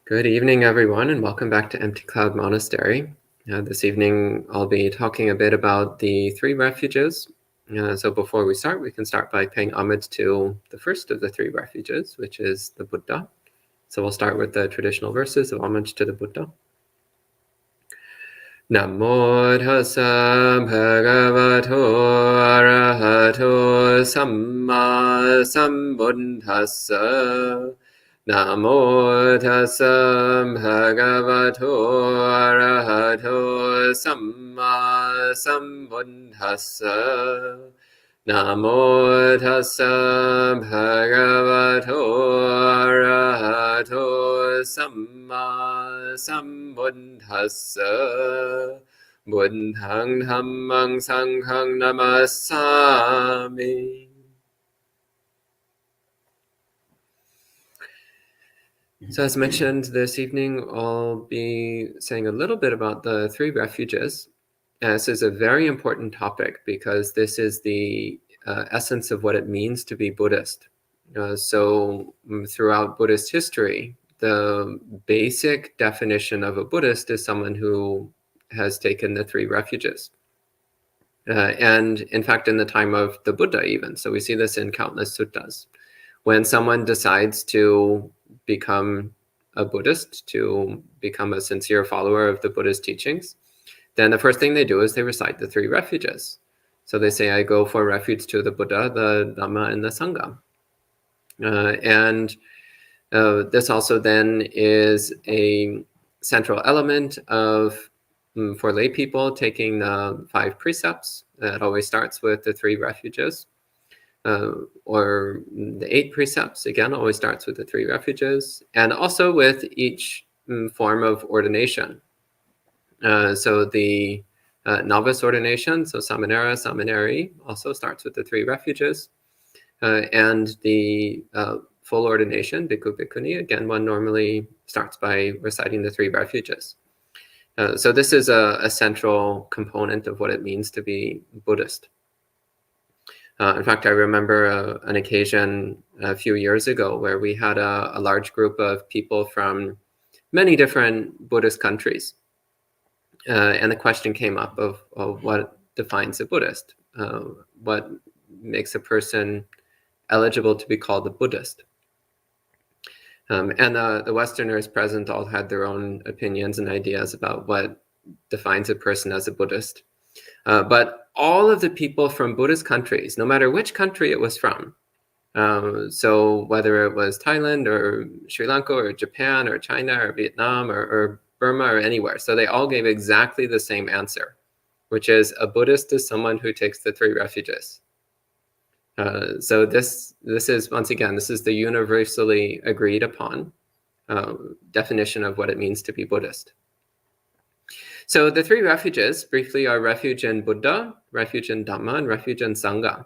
Good evening, everyone, and welcome back to Empty Cloud Monastery. This evening, I'll be talking a bit about the three refuges. So before we start, we can start by paying homage to the first of the three refuges, which is the Buddha. So we'll start with the traditional verses of homage to the Buddha. Namo tassa bhagavato arahato samma sambuddhassa. Namo tassa bhagavato arahato samma sambuddhassa. Namo tassa bhagavato arahato samma sambuddhassa. Buddhang dhammang sanghang namassami. So as mentioned, this evening I'll be saying a little bit about the three refuges. This is a very important topic because this is the essence of what it means to be Buddhist. So throughout Buddhist history, the basic definition of a Buddhist is someone who has taken the three refuges. And in fact, in the time of the Buddha even, so we see this in countless suttas. When someone decides to become a Buddhist, to become a sincere follower of the Buddhist teachings, then the first thing they do is they recite the three refuges. So they say, I go for refuge to the Buddha, the Dhamma, and the Sangha. This also then is a central element of, for lay people, taking the 5 precepts. That always starts with the 3 refuges. Or the 8 precepts, again, always starts with the 3 refuges. And also with each form of ordination. So the novice ordination, so samanera, samaneri, also starts with the 3 refuges. And the full ordination, bhikkhu, bhikkhuni, again, one normally starts by reciting the 3 refuges. So this is a central component of what it means to be Buddhist. In fact, I remember an occasion a few years ago where we had a large group of people from many different Buddhist countries. And the question came up of what defines a Buddhist? What makes a person eligible to be called a Buddhist? And the Westerners present all had their own opinions and ideas about what defines a person as a Buddhist. But all of the people from Buddhist countries, no matter which country it was from, so whether it was Thailand or Sri Lanka or Japan or China or Vietnam or Burma or anywhere, so they all gave exactly the same answer, which is a Buddhist is someone who takes the 3 refuges. So this is, once again, this is the universally agreed upon definition of what it means to be Buddhist. So the 3 refuges, briefly, are refuge in Buddha, refuge in Dhamma, and refuge in Sangha.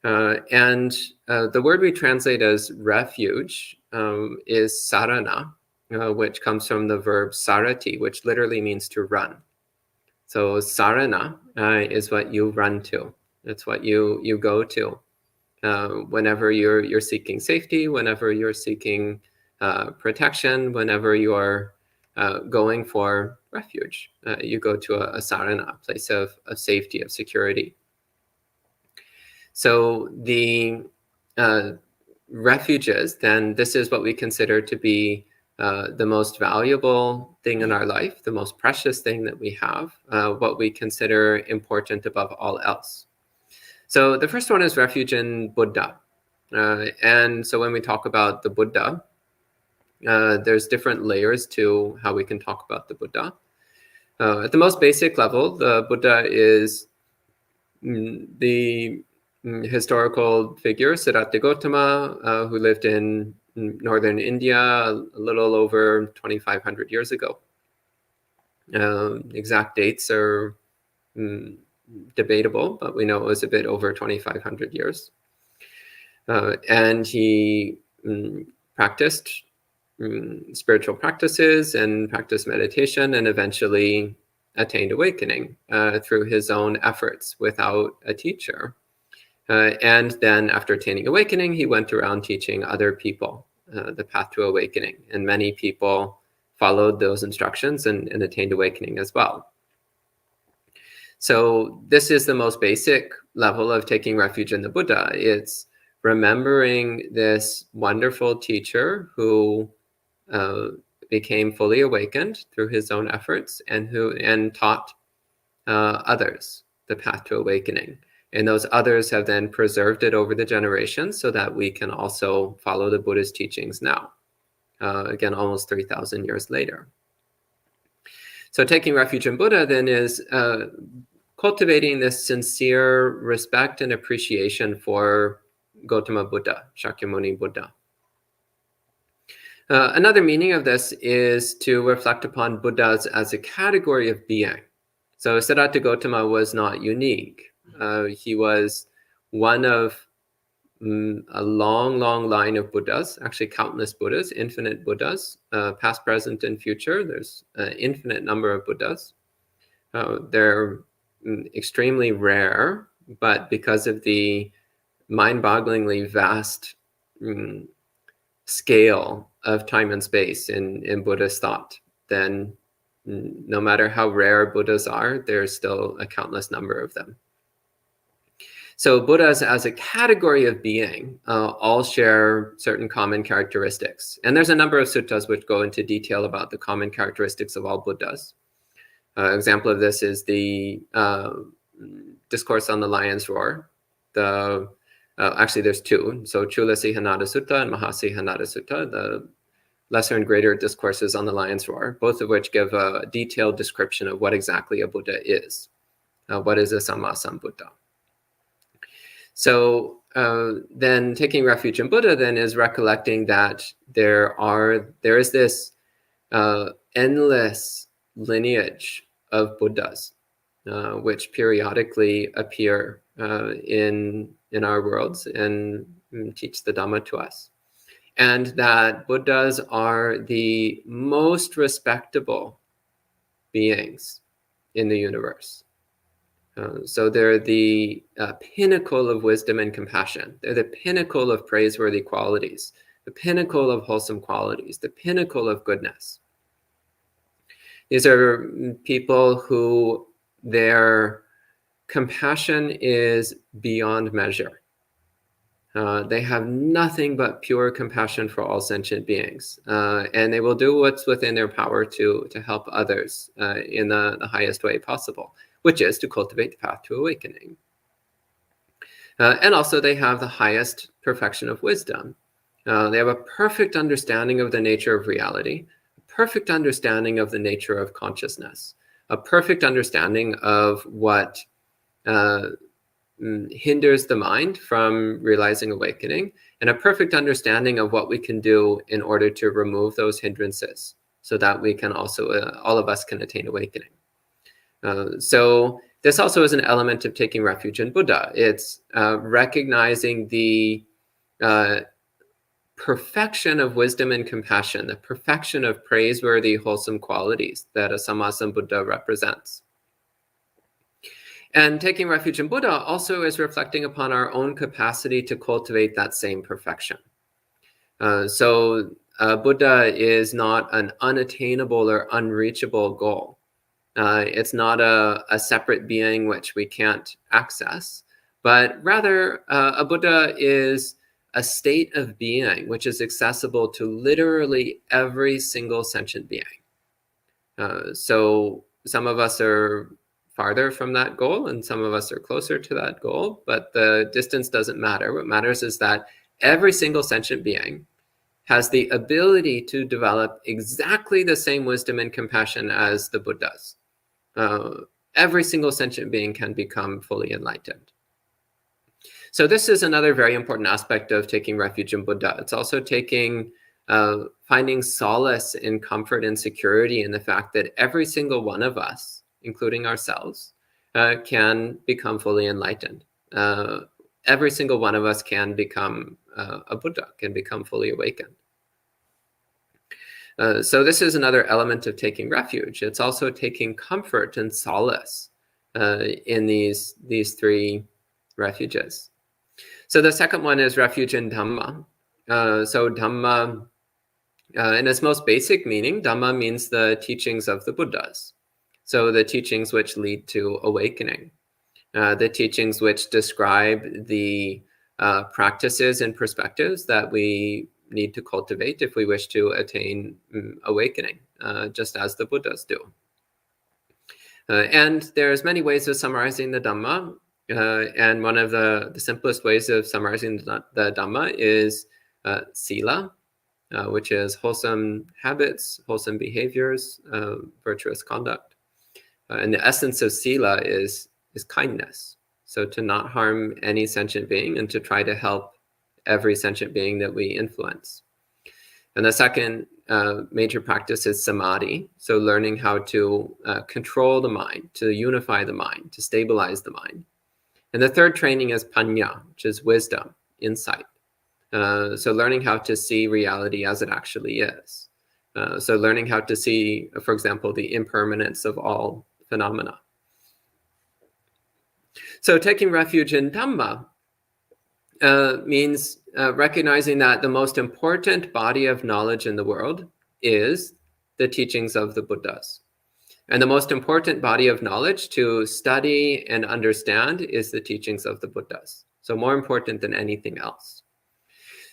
The word we translate as refuge is sarana, which comes from the verb sarati, which literally means to run. So sarana is what you run to. It's what you go to whenever you're seeking safety, whenever you're seeking protection, whenever you're going for refuge. You go to a sarana, a place of safety, of security. So the refuges, then this is what we consider to be the most valuable thing in our life, the most precious thing that we have, what we consider important above all else. So the first one is refuge in Buddha. And so when we talk about the Buddha, there's different layers to how we can talk about the Buddha. At the most basic level, the Buddha is the historical figure, Siddhartha Gautama, who lived in northern India a little over 2,500 years ago. Exact dates are debatable, but we know it was a bit over 2,500 years. And he practiced spiritual practices and practiced meditation and eventually attained awakening through his own efforts without a teacher. And then after attaining awakening, he went around teaching other people the path to awakening. And many people followed those instructions and attained awakening as well. So this is the most basic level of taking refuge in the Buddha. It's remembering this wonderful teacher who became fully awakened through his own efforts and taught others the path to awakening. And those others have then preserved it over the generations so that we can also follow the Buddhist teachings now, again, almost 3,000 years later. So taking refuge in Buddha then is cultivating this sincere respect and appreciation for Gautama Buddha, Shakyamuni Buddha. Another meaning of this is to reflect upon Buddhas as a category of being. So Siddhartha Gautama was not unique. He was one of a long, long line of Buddhas, actually countless Buddhas, infinite Buddhas, past, present, and future. There's an infinite number of Buddhas. They're extremely rare, but because of the mind-bogglingly vast scale of time and space in Buddhist thought, then no matter how rare Buddhas are, there's still a countless number of them. So Buddhas as a category of being all share certain common characteristics. And there's a number of suttas which go into detail about the common characteristics of all Buddhas. Example of this is the Discourse on the Lion's Roar. Actually, there's two. So Chula Sihanada Sutta and Mahasihanada Sutta, the lesser and greater discourses on the Lion's Roar, both of which give a detailed description of what exactly a Buddha is. What is a Sammasambuddha? So then taking refuge in Buddha then is recollecting that there is this endless lineage of Buddhas, which periodically appear in our worlds and teach the Dhamma to us. And that Buddhas are the most respectable beings in the universe. So they're the pinnacle of wisdom and compassion. They're the pinnacle of praiseworthy qualities, the pinnacle of wholesome qualities, the pinnacle of goodness. These are people who their compassion is beyond measure. They have nothing but pure compassion for all sentient beings. And they will do what's within their power to help others in the highest way possible, which is to cultivate the path to awakening. And also they have the highest perfection of wisdom. They have a perfect understanding of the nature of reality, a perfect understanding of the nature of consciousness, a perfect understanding of what hinders the mind from realizing awakening, and a perfect understanding of what we can do in order to remove those hindrances so that we can also, all of us can attain awakening. So this also is an element of taking refuge in Buddha. It's recognizing the perfection of wisdom and compassion, the perfection of praiseworthy, wholesome qualities that a Sammasambuddha represents. And taking refuge in Buddha also is reflecting upon our own capacity to cultivate that same perfection. So Buddha is not an unattainable or unreachable goal. It's not a separate being which we can't access, but rather a Buddha is a state of being which is accessible to literally every single sentient being. So some of us are farther from that goal and some of us are closer to that goal, but the distance doesn't matter. What matters is that every single sentient being has the ability to develop exactly the same wisdom and compassion as the Buddhas. Every single sentient being can become fully enlightened. So this is another very important aspect of taking refuge in Buddha. It's also finding solace and comfort and security in the fact that every single one of us, including ourselves, can become fully enlightened. Every single one of us can become a Buddha, can become fully awakened. So this is another element of taking refuge. It's also taking comfort and solace in these three refuges. So the second one is refuge in Dhamma. So Dhamma, in its most basic meaning, Dhamma means the teachings of the Buddhas. So the teachings which lead to awakening, the teachings which describe the practices and perspectives that we need to cultivate if we wish to attain awakening, just as the Buddhas do. And there's many ways of summarizing the Dhamma. And one of the simplest ways of summarizing the Dhamma is sila, which is wholesome habits, wholesome behaviors, virtuous conduct. And the essence of sila is kindness. So to not harm any sentient being and to try to help every sentient being that we influence. And the second major practice is samadhi. So learning how to control the mind, to unify the mind, to stabilize the mind. And the third training is panya, which is wisdom, insight. So learning how to see reality as it actually is. So learning how to see, for example, the impermanence of all phenomena. So taking refuge in Dhamma means recognizing that the most important body of knowledge in the world is the teachings of the Buddhas. And the most important body of knowledge to study and understand is the teachings of the Buddhas. So more important than anything else.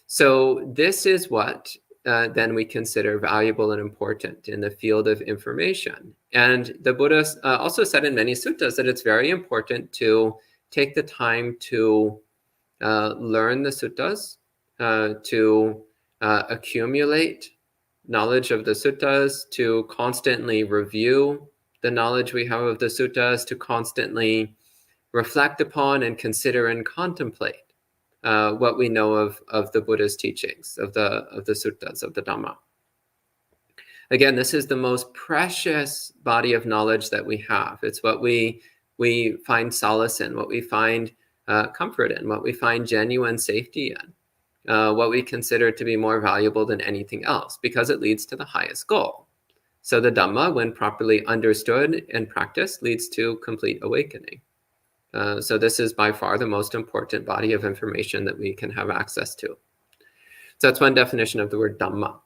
So this is what then we consider valuable and important in the field of information. And the Buddha also said in many suttas that it's very important to take the time to learn the suttas, to accumulate knowledge of the suttas, to constantly review the knowledge we have of the suttas, to constantly reflect upon and consider and contemplate what we know of the Buddha's teachings, of the suttas, of the Dhamma. Again, this is the most precious body of knowledge that we have. It's what we find solace in, what we find comfort in, what we find genuine safety in, what we consider to be more valuable than anything else, because it leads to the highest goal. So the Dhamma, when properly understood and practiced, leads to complete awakening. So this is by far the most important body of information that we can have access to. So that's one definition of the word Dhamma.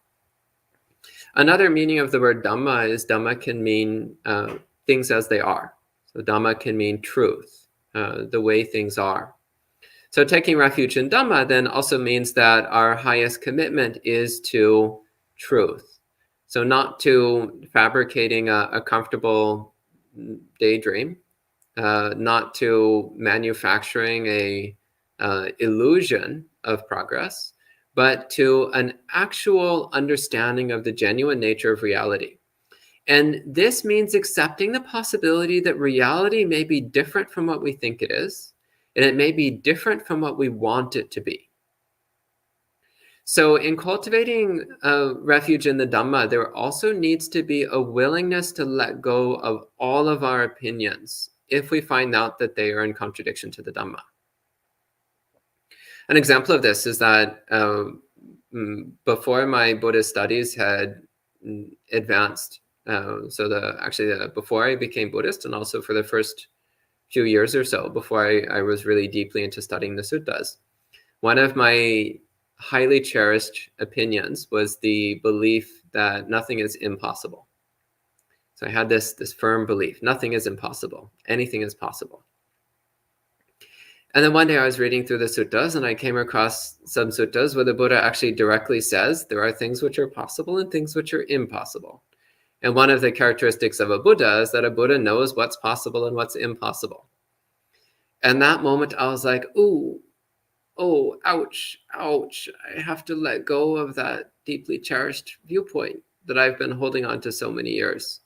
Another meaning of the word Dhamma is Dhamma can mean things as they are. So Dhamma can mean truth, the way things are. So taking refuge in Dhamma then also means that our highest commitment is to truth. So not to fabricating a comfortable daydream, not to manufacturing a illusion of progress, but to an actual understanding of the genuine nature of reality. And this means accepting the possibility that reality may be different from what we think it is, and it may be different from what we want it to be. So in cultivating refuge in the Dhamma, there also needs to be a willingness to let go of all of our opinions if we find out that they are in contradiction to the Dhamma. An example of this is that before my Buddhist studies had advanced, before I became Buddhist, and also for the first few years or so before I was really deeply into studying the suttas, one of my highly cherished opinions was the belief that nothing is impossible. So I had this firm belief, nothing is impossible, anything is possible. And then one day I was reading through the suttas and I came across some suttas where the Buddha actually directly says there are things which are possible and things which are impossible. And one of the characteristics of a Buddha is that a Buddha knows what's possible and what's impossible. And that moment I was like, oh, ouch. I have to let go of that deeply cherished viewpoint that I've been holding on to so many years.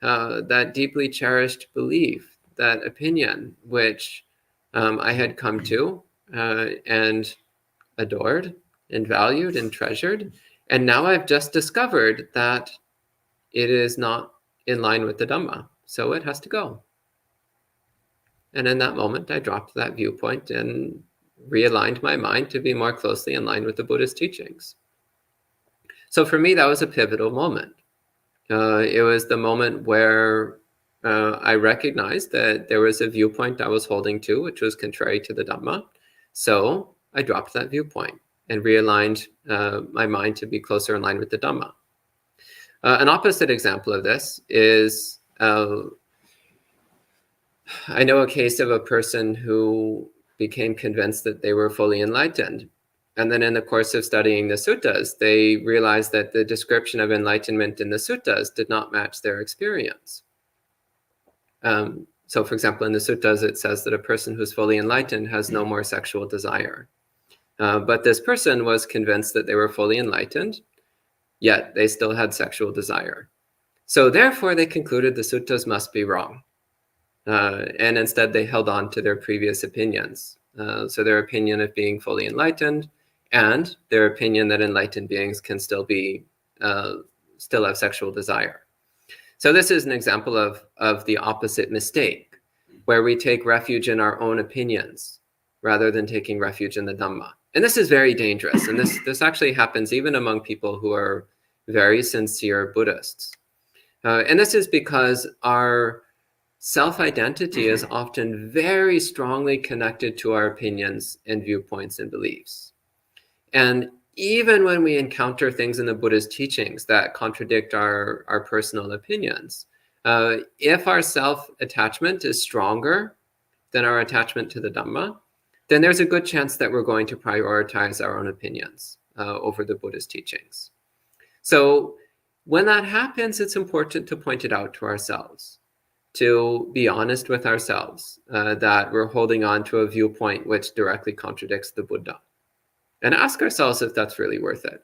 That deeply cherished belief, that opinion, which I had come to and adored and valued and treasured. And now I've just discovered that it is not in line with the Dhamma. So it has to go. And in that moment, I dropped that viewpoint and realigned my mind to be more closely in line with the Buddhist teachings. So for me, that was a pivotal moment. It was the moment where I recognized that there was a viewpoint I was holding to, which was contrary to the Dhamma. So I dropped that viewpoint. and realigned my mind to be closer in line with the Dhamma. An opposite example of this is, I know a case of a person who became convinced that they were fully enlightened. And then in the course of studying the suttas, they realized that the description of enlightenment in the suttas did not match their experience. So for example, in the suttas, it says that a person who's fully enlightened has no more sexual desire. But this person was convinced that they were fully enlightened, yet they still had sexual desire. So therefore, they concluded the suttas must be wrong. And instead, they held on to their previous opinions. So their opinion of being fully enlightened and their opinion that enlightened beings can still have sexual desire. So this is an example of the opposite mistake, where we take refuge in our own opinions rather than taking refuge in the Dhamma. And this is very dangerous. And this actually happens even among people who are very sincere Buddhists. And this is because our self-identity is often very strongly connected to our opinions and viewpoints and beliefs. And even when we encounter things in the Buddha's teachings that contradict our personal opinions, if our self-attachment is stronger than our attachment to the Dhamma, then there's a good chance that we're going to prioritize our own opinions over the Buddha's teachings. So when that happens, it's important to point it out to ourselves, to be honest with ourselves that we're holding on to a viewpoint which directly contradicts the Buddha. And ask ourselves if that's really worth it,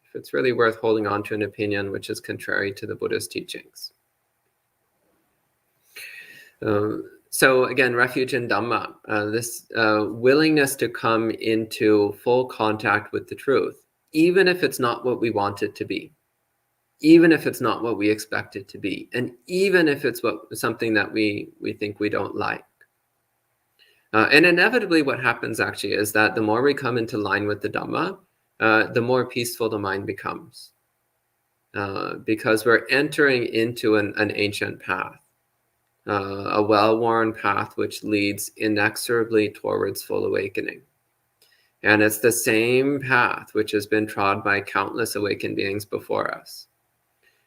if it's really worth holding on to an opinion which is contrary to the Buddha's teachings. So again, refuge in Dhamma, this willingness to come into full contact with the truth, even if it's not what we want it to be, even if it's not what we expect it to be, and even if it's something that we think we don't like. And inevitably what happens actually is that the more we come into line with the Dhamma, the more peaceful the mind becomes, because we're entering into an ancient path. A well-worn path which leads inexorably towards full awakening. And it's the same path which has been trod by countless awakened beings before us.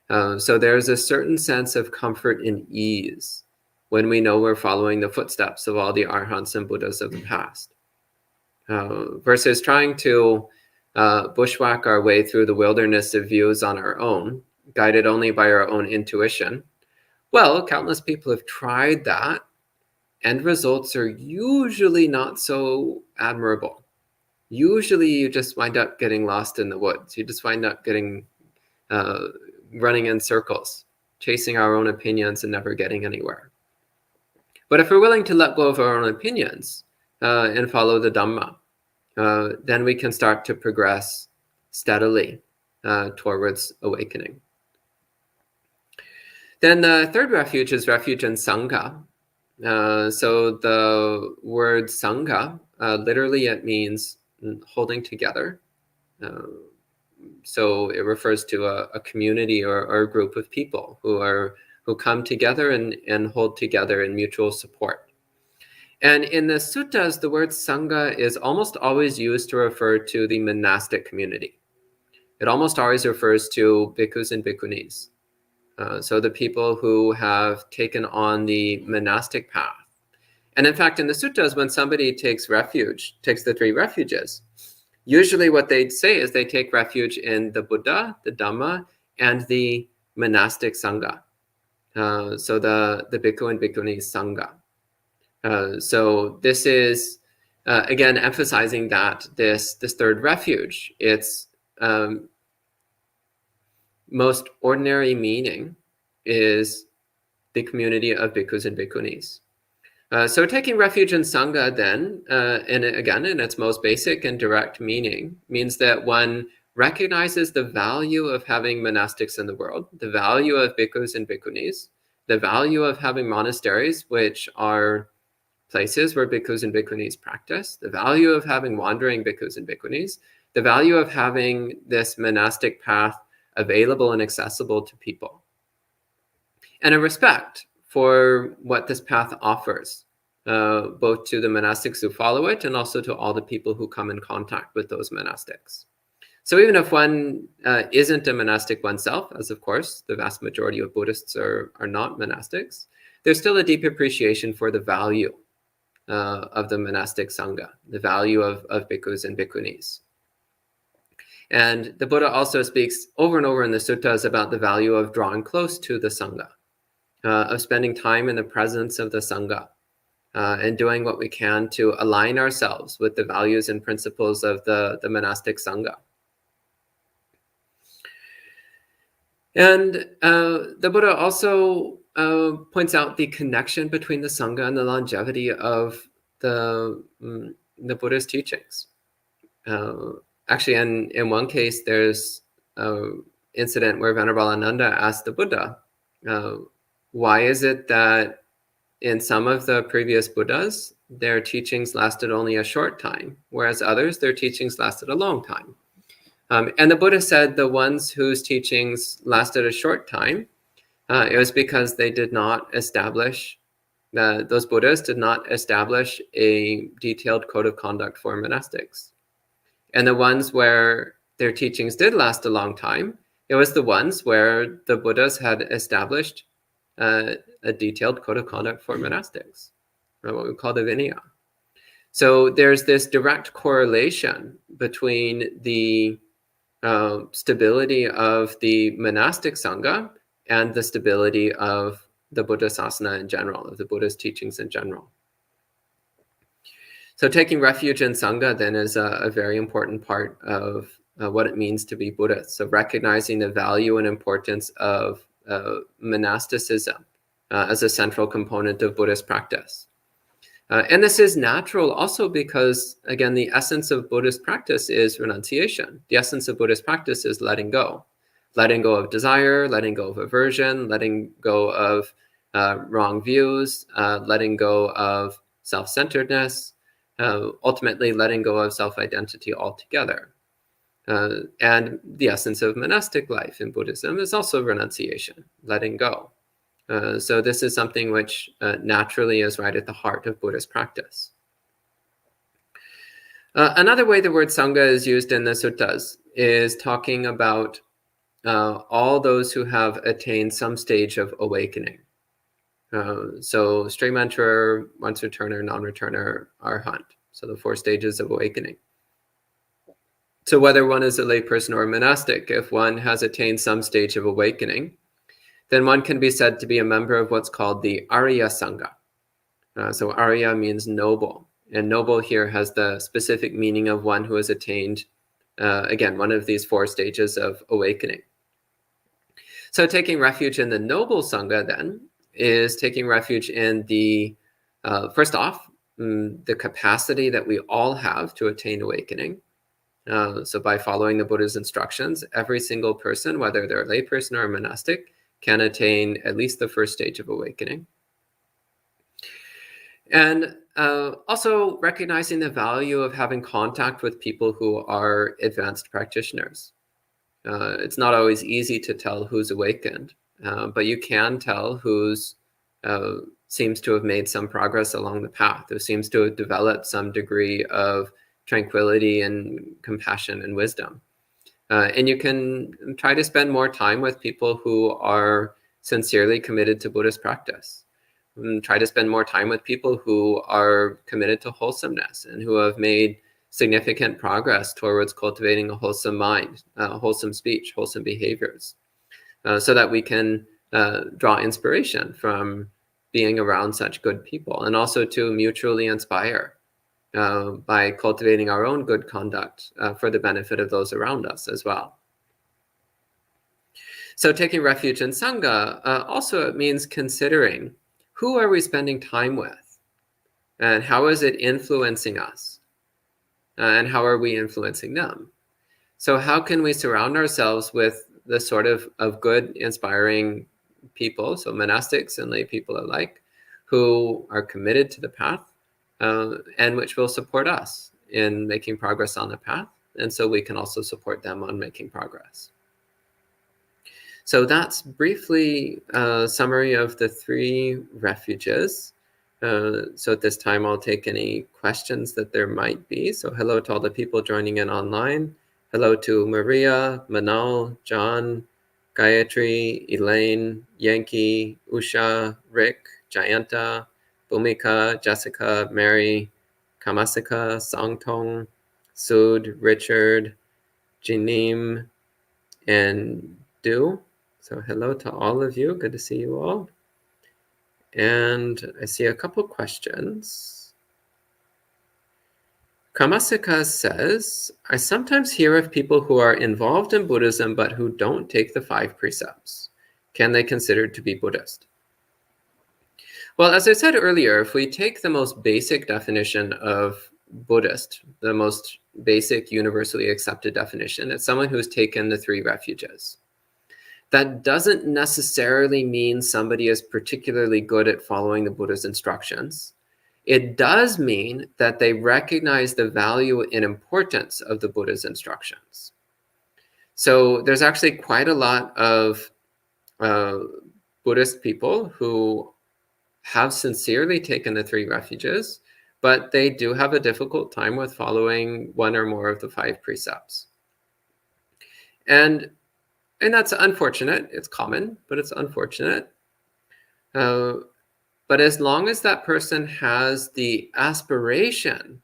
So there's a certain sense of comfort and ease when we know we're following the footsteps of all the Arhants and Buddhas of the past. Versus trying to bushwhack our way through the wilderness of views on our own, guided only by our own intuition. Well, countless people have tried that, and results are usually not so admirable. Usually you just wind up getting lost in the woods. You just wind up running in circles, chasing our own opinions and never getting anywhere. But if we're willing to let go of our own opinions and follow the Dhamma, then we can start to progress steadily towards awakening. Then the third refuge is refuge in Sangha. So the word Sangha, literally it means holding together. So it refers to a community or a group of people who come together and hold together in mutual support. And in the suttas, the word Sangha is almost always used to refer to the monastic community. It almost always refers to bhikkhus and bhikkhunis. So the people who have taken on the monastic path. And in fact, in the suttas, when somebody takes the three refuges, usually what they'd say is they take refuge in the Buddha, the Dhamma, and the monastic Sangha. So the bhikkhu and bhikkhuni Sangha. So this is, again, emphasizing that this third refuge, its most ordinary meaning is the community of bhikkhus and bhikkhunis. So taking refuge in Sangha then, and again, in its most basic and direct meaning, means that one recognizes the value of having monastics in the world, the value of bhikkhus and bhikkhunis, the value of having monasteries, which are places where bhikkhus and bhikkhunis practice, the value of having wandering bhikkhus and bhikkhunis, the value of having this monastic path available and accessible to people, and a respect for what this path offers both to the monastics who follow it and also to all the people who come in contact with those monastics. So even if one isn't a monastic oneself, as of course the vast majority of Buddhists are not monastics, there's still a deep appreciation for the value of the monastic Sangha, the value of bhikkhus and bhikkhunis. And the Buddha also speaks over and over in the suttas about the value of drawing close to the Sangha, of spending time in the presence of the Sangha, and doing what we can to align ourselves with the values and principles of the monastic Sangha. And the Buddha also points out the connection between the Sangha and the longevity of the Buddha's teachings. Actually, in one case, there's an incident where Venerable Ananda asked the Buddha, why is it that in some of the previous Buddhas, their teachings lasted only a short time, whereas others, their teachings lasted a long time? And the Buddha said the ones whose teachings lasted a short time, it was because they did not establish, those Buddhas did not establish a detailed code of conduct for monastics. And the ones where their teachings did last a long time, it was the ones where the Buddhas had established a detailed code of conduct for monastics, or what we call the Vinaya. So there's this direct correlation between the stability of the monastic Sangha and the stability of the Buddha Sasana in general, of the Buddha's teachings in general. So taking refuge in Sangha then is a very important part of what it means to be Buddhist. So recognizing the value and importance of monasticism as a central component of Buddhist practice. And this is natural also because, again, the essence of Buddhist practice is renunciation. The essence of Buddhist practice is letting go of desire, letting go of aversion, letting go of wrong views, letting go of self-centeredness, ultimately letting go of self-identity altogether. And the essence of monastic life in Buddhism is also renunciation, letting go. So this is something which naturally is right at the heart of Buddhist practice. Another way the word Sangha is used in the suttas is talking about all those who have attained some stage of awakening. So stream enterer, once returner, non-returner, arhat. So the 4 stages of awakening. So whether one is a layperson or a monastic, if one has attained some stage of awakening, then one can be said to be a member of what's called the Arya Sangha. So Arya means noble, and noble here has the specific meaning of one who has attained, again, one of these 4 stages of awakening. So taking refuge in the noble Sangha then is taking refuge in the, first off, the capacity that we all have to attain awakening. So by following the Buddha's instructions, every single person, whether they're a layperson or a monastic, can attain at least the 1st stage of awakening. And also recognizing the value of having contact with people who are advanced practitioners. It's not always easy to tell who's awakened, but you can tell who's seems to have made some progress along the path, who seems to have developed some degree of tranquility and compassion and wisdom. And you can try to spend more time with people who are sincerely committed to Buddhist practice. And try to spend more time with people who are committed to wholesomeness and who have made significant progress towards cultivating a wholesome mind, wholesome speech, wholesome behaviors, so that we can draw inspiration from being around such good people, and also to mutually inspire by cultivating our own good conduct for the benefit of those around us as well. So taking refuge in Sangha also means considering who are we spending time with, and how is it influencing us, and how are we influencing them? So how can we surround ourselves with the sort of good, inspiring people, so monastics and lay people alike, who are committed to the path, and which will support us in making progress on the path, and so we can also support them on making progress. So that's briefly a summary of the 3 refuges. So at this time, I'll take any questions that there might be. So hello to all the people joining in online. Hello to Maria, Manal, John, Gayatri, Elaine, Yankee, Usha, Rick, Jayanta, Bhumika, Jessica, Mary, Kamasika, Songtong, Sud, Richard, Jinim, and Du. So hello to all of you. Good to see you all. And I see a couple questions. Kamasika says, I sometimes hear of people who are involved in Buddhism but who don't take the 5 precepts. Can they consider to be Buddhist? Well, as I said earlier, if we take the most basic definition of Buddhist, the most basic universally accepted definition, it's someone who's taken the 3 refuges. That doesn't necessarily mean somebody is particularly good at following the Buddha's instructions. It does mean that they recognize the value and importance of the Buddha's instructions. So there's actually quite a lot of Buddhist people who have sincerely taken the 3 refuges, but they do have a difficult time with following 1 or more of the 5 precepts. And that's unfortunate. It's common, but it's unfortunate. But as long as that person has the aspiration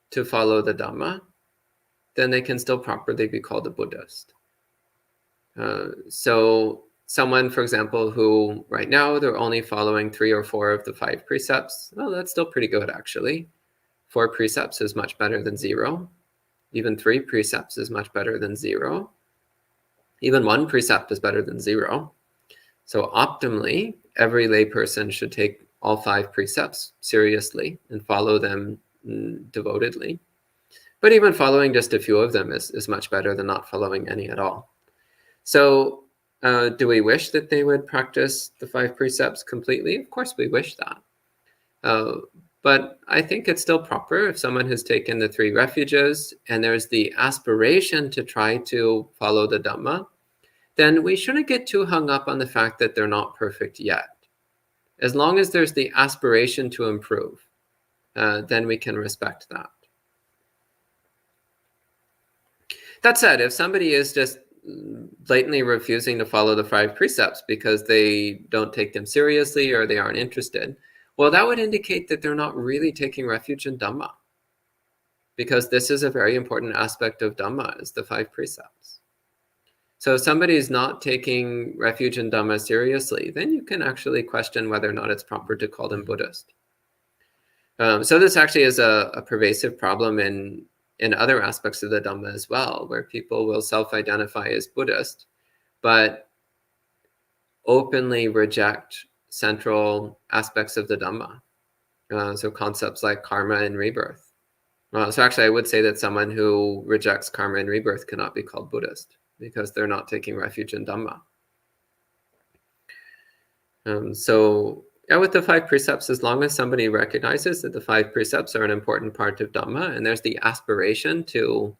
to follow the Dhamma, then they can still properly be called a Buddhist. So someone, for example, who right now they're only following 3 or 4 of the 5 precepts, well, that's still pretty good, actually. 4 precepts is much better than 0. Even 3 precepts is much better than 0. Even 1 precept is better than 0. So optimally, every layperson should take all 5 precepts seriously and follow them devotedly. But even following just a few of them is much better than not following any at all. So do we wish that they would practice the 5 precepts completely? Of course we wish that. But I think it's still proper if someone has taken the 3 refuges and there's the aspiration to try to follow the Dhamma, then we shouldn't get too hung up on the fact that they're not perfect yet. As long as there's the aspiration to improve, then we can respect that. That said, if somebody is just blatantly refusing to follow the 5 precepts because they don't take them seriously or they aren't interested, well, that would indicate that they're not really taking refuge in Dhamma, because this is a very important aspect of Dhamma, is the 5 precepts. So if somebody is not taking refuge in Dhamma seriously, then you can actually question whether or not it's proper to call them Buddhist. So this actually is a pervasive problem in other aspects of the Dhamma as well, where people will self-identify as Buddhist, but openly reject central aspects of the Dhamma. So concepts like karma and rebirth. So actually, I would say that someone who rejects karma and rebirth cannot be called Buddhist, because they're not taking refuge in Dhamma. So yeah, with the 5 precepts, as long as somebody recognizes that the 5 precepts are an important part of Dhamma, and there's the aspiration to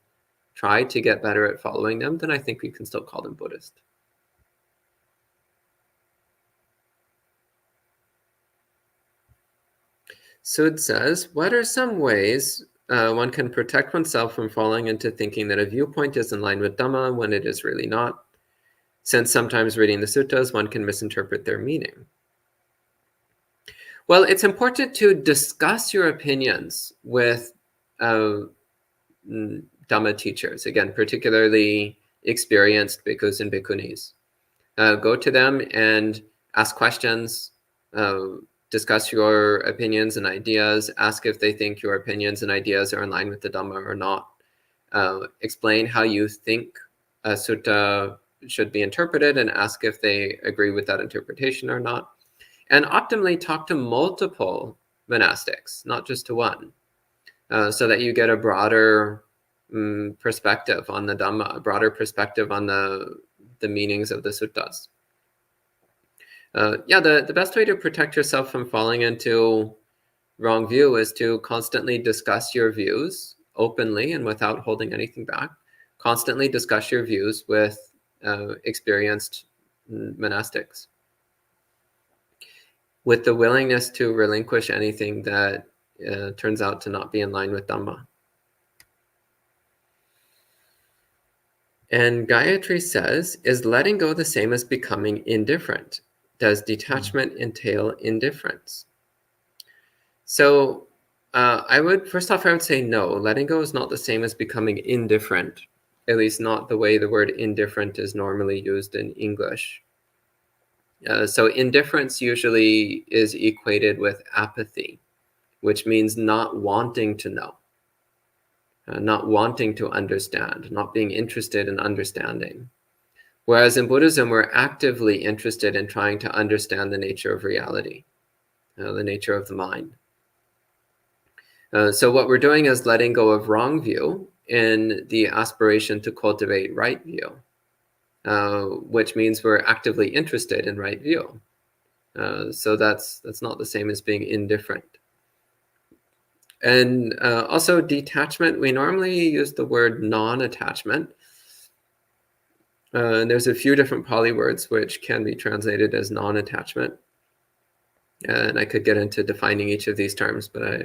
try to get better at following them, then I think we can still call them Buddhist. Sud says, what are some ways one can protect oneself from falling into thinking that a viewpoint is in line with Dhamma when it is really not, since sometimes reading the suttas, one can misinterpret their meaning? Well, it's important to discuss your opinions with Dhamma teachers, again, particularly experienced bhikkhus and bhikkhunis. Go to them and ask questions, discuss your opinions and ideas, ask if they think your opinions and ideas are in line with the Dhamma or not. Explain how you think a sutta should be interpreted and ask if they agree with that interpretation or not. And optimally talk to multiple monastics, not just to one, so that you get a broader perspective on the Dhamma, a broader perspective on the meanings of the suttas. The best way to protect yourself from falling into wrong view is to constantly discuss your views openly and without holding anything back. Constantly discuss your views with experienced monastics. with the willingness to relinquish anything that turns out to not be in line with Dhamma. And Gayatri says, is letting go the same as becoming indifferent? Does detachment entail indifference? So I would say no. Letting go is not the same as becoming indifferent, at least not the way the word indifferent is normally used in English. So indifference usually is equated with apathy, which means not wanting to know, not wanting to understand, not being interested in understanding. Whereas in Buddhism, we're actively interested in trying to understand the nature of reality, the nature of the mind. So what we're doing is letting go of wrong view in the aspiration to cultivate right view, which means we're actively interested in right view. So that's not the same as being indifferent. And also detachment, we normally use the word non-attachment. And there's a few different Pali words which can be translated as non-attachment. And I could get into defining each of these terms, but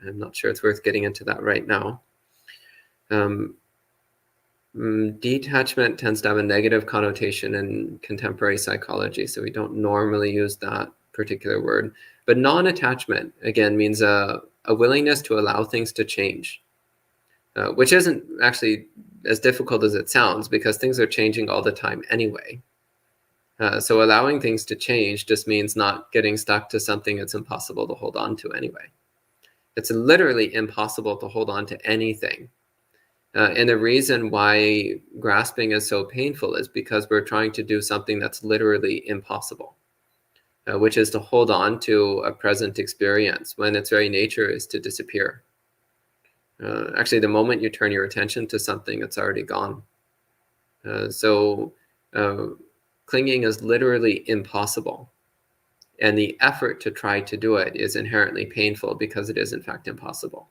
I'm not sure it's worth getting into that right now. Detachment tends to have a negative connotation in contemporary psychology, so we don't normally use that particular word. But non-attachment, again, means a willingness to allow things to change, which isn't actually as difficult as it sounds, because things are changing all the time anyway. So allowing things to change just means not getting stuck to something that's impossible to hold on to anyway. It's literally impossible to hold on to anything. And the reason why grasping is so painful is because we're trying to do something that's literally impossible, which is to hold on to a present experience when its very nature is to disappear. Actually, the moment you turn your attention to something, it's already gone. So clinging is literally impossible. And the effort to try to do it is inherently painful because it is in fact impossible.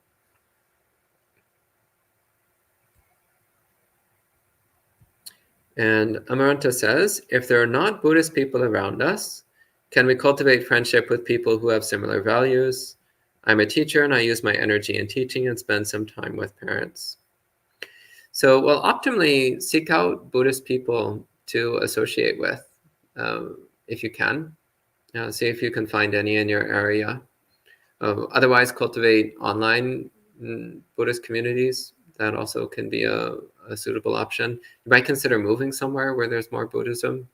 And Amaranta says, if there are not Buddhist people around us, can we cultivate friendship with people who have similar values? I'm a teacher and I use my energy in teaching and spend some time with parents. So, well, optimally seek out Buddhist people to associate with if you can. See if you can find any in your area. Otherwise, cultivate online Buddhist communities. That also can be a suitable option. You might consider moving somewhere where there's more Buddhism.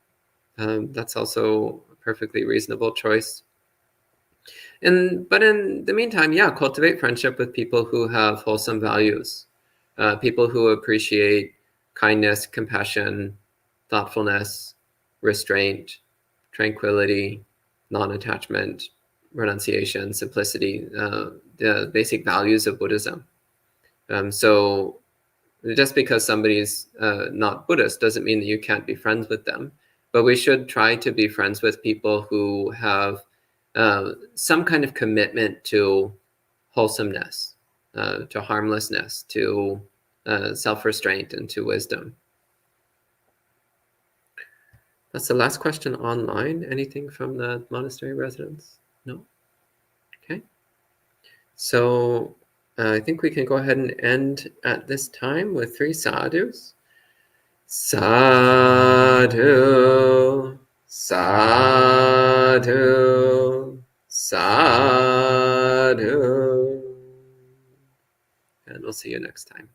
That's also a perfectly reasonable choice. But in the meantime, cultivate friendship with people who have wholesome values, people who appreciate kindness, compassion, thoughtfulness, restraint, tranquility, non-attachment, renunciation, simplicity, the basic values of Buddhism. So just because somebody's not Buddhist doesn't mean that you can't be friends with them. But we should try to be friends with people who have some kind of commitment to wholesomeness, to harmlessness, to self-restraint, and to wisdom. That's the last question online. Anything from the monastery residents? No? Okay. So I think we can go ahead and end at this time with 3 sadhus. Sadhu, sadhu, sadhu. And we'll see you next time.